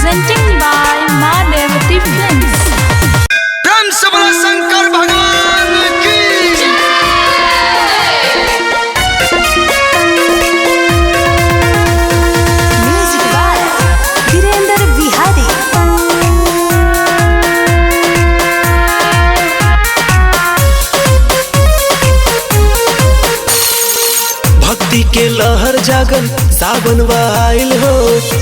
presenting by माँ देवती films. प्रेम से बोलो शंकर भगवान की। Music by Virendra Bihari. भक्ति के लहर जागल सावन आइल हो,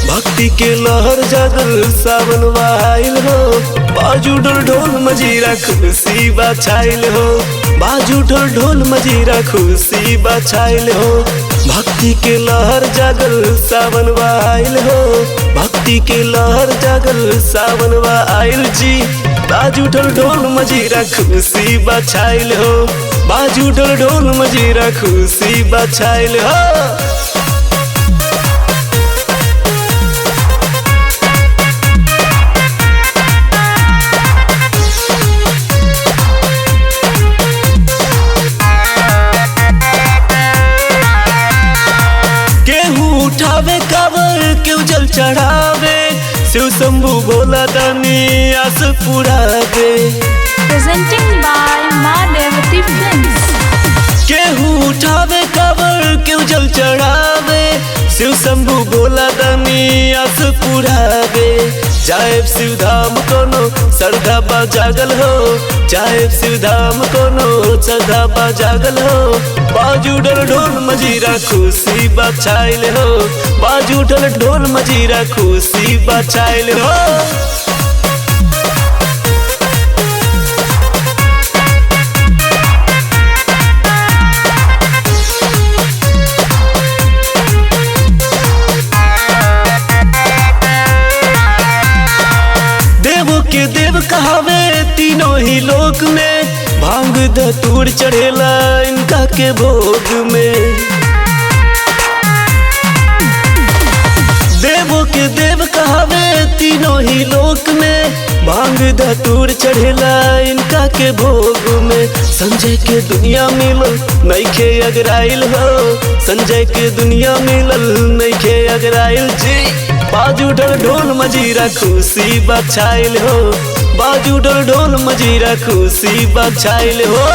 भक्ति के लहर जागल सावन आइल हो। बाजू ढोल ढोल मजीरा खुशी बछाइल हो, बाजू ढोल ढोल मजीरा खुशी बछाइल हो। भक्ति के लहर जागल सावन आइल हो, भक्ति के लहर जागल सावन आइल जी। बाजू ढोल ढोल मजीरा खुशी बछाइल हो, बाजू ढोल ढोल मजीरा खुशी बछाइल हो। केहू उठावे कावर केहू जल चढ़ावे, शिव शंभू भोला दानी आस पुरावे। presenting by माँ देवती फिल्म्स। केहू उठावे कावर केहू जल चढ़ावे, शिव शंभू भोला दानी आस पुरावे। जाएब शिव धाम कोनो श्रद्धा बा जागल हो, जाएब शिव धाम कोनो श्रद्धा बा जागल हो। बाजू ढोल ढोल मजीरा खुशी बछाइल हो, बाजू ढोल ढोल मजीरा खुशी बछाइल हो। देवों के देव कहावे तीनों ही लोक में, भांग धतूर चढ़ेला इनका के भोग में। देवों के देव कहावे तीनों ही लोक में, भांग धतूर चढ़ेला इनका के भोग में। संजय के दुनिया मिलल नइखे अगराइल हो, संजय के दुनिया मिलल नइखे अगराइल जी। बाजू ढोल ढोल मजीरा खुशी बछाइल हो, बाजू ढोल ढोल मजीरा खुशी बछाइल हो।